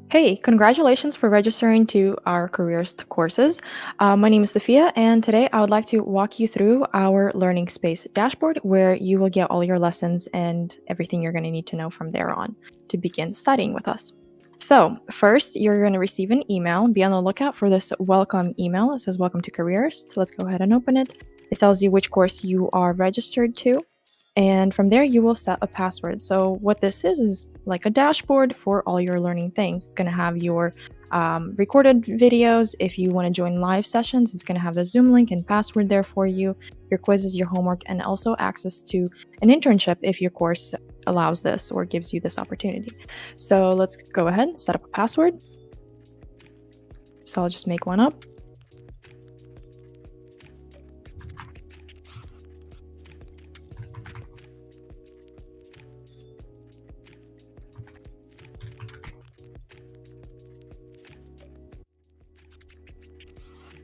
Hey, congratulations for registering to our careers courses. My name is Sophia, and today I would like to walk you through our Learning Space dashboard where you will get all your lessons and everything you're going to need to know from there on to begin studying with us. So, first, you're going to receive an email. Be on the lookout for this welcome email. It says Welcome to Careers. So let's go ahead and open it. It tells you which course you are registered to. And from there, you will set a password. So, what this is like a dashboard for all your learning things. It's going to have your recorded videos. If you want to join live sessions, it's going to have the Zoom link and password there for you, your quizzes, your homework, and also access to an internship if your course allows this or gives you this opportunity. So, let's go ahead and set up a password. So, I'll just make one up.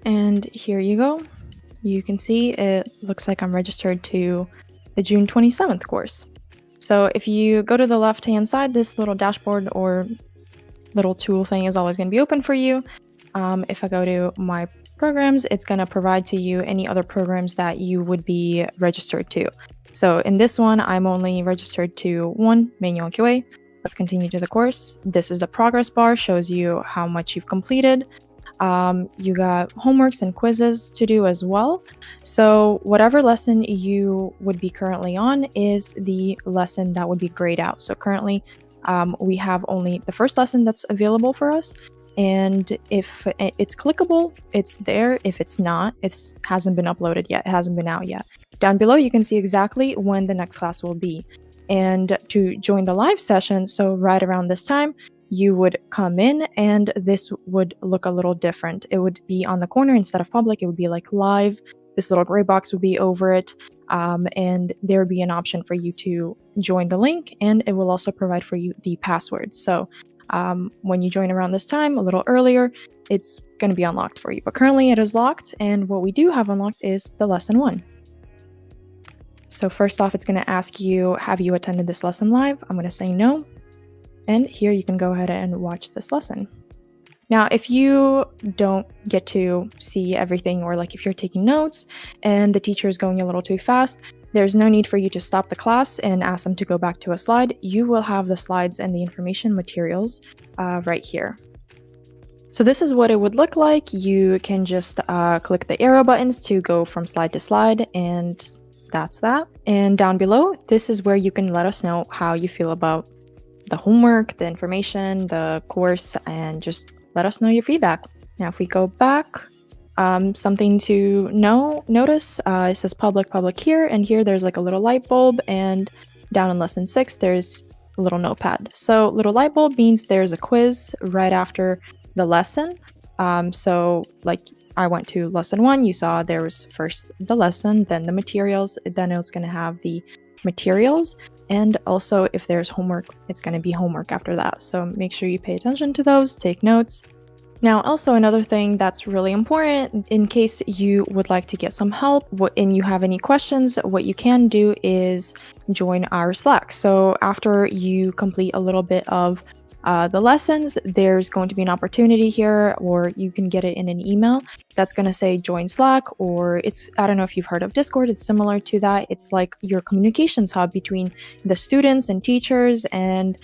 And here you go. You can see it looks like I'm registered to the June 27th course. So if you go to the left-hand side, this little dashboard or little tool thing is always going to be open for you. If I go to my programs, it's going to provide to you any other programs that you would be registered to. So in this one, I'm only registered to one, manual QA. Let's continue to the course. This is the progress bar, shows you how much you've completed. You got homeworks and quizzes to do as well. So whatever lesson you would be currently on is the lesson that would be grayed out. So currently we have only the first lesson that's available for us. And if it's clickable, it's there. If it's not, it hasn't been uploaded yet. It hasn't been out yet. Down below, you can see exactly when the next class will be. And to join the live session, so right around this time, you would come in and this would look a little different. It would be on the corner instead of public. It would be like live. This little gray box would be over it. And there would be an option for you to join the link, and it will also provide for you the password. So when you join around this time, a little earlier, it's going to be unlocked for you. But currently it is locked, and what we do have unlocked is the lesson 1. So first off, it's going to ask you, have you attended this lesson live? I'm going to say no. And here you can go ahead and watch this lesson. Now, if you don't get to see everything, or like if you're taking notes and the teacher is going a little too fast, there's no need for you to stop the class and ask them to go back to a slide. You will have the slides and the information materials right here. So this is what it would look like. You can just click the arrow buttons to go from slide to slide, and that's that. And down below, this is where you can let us know how you feel about the homework, the information, the course, and just let us know your feedback. Now, if we go back, something to notice, it says public here, and here there's like a little light bulb, and down in lesson 6, there's a little notepad. So little light bulb means there's a quiz right after the lesson. So like I went to lesson 1, you saw there was first the lesson, then the materials, then it was going to have the materials, and also if there's homework, it's going to be homework after that. So make sure you pay attention to those, take notes. Now, also another thing that's really important, in case you would like to get some help and you have any questions, what you can do is join our Slack. So after you complete a little bit of the lessons, there's going to be an opportunity here, or you can get it in an email that's going to say join Slack, or I don't know if you've heard of Discord. It's similar to that. It's like your communications hub between the students and teachers and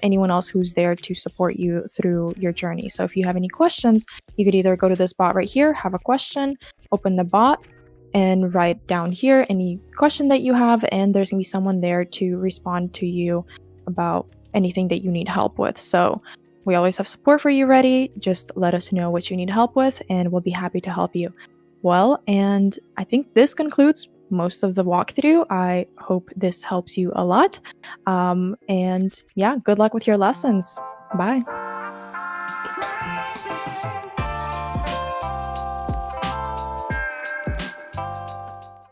anyone else who's there to support you through your journey. So if you have any questions, you could either go to this bot right here, have a question, open the bot, and write down here any question that you have, and there's going to be someone there to respond to you about anything that you need help with. So we always have support for you ready. Just let us know what you need help with, and we'll be happy to help you. Well, and I think this concludes most of the walkthrough. I hope this helps you a lot. And yeah, good luck with your lessons. Bye.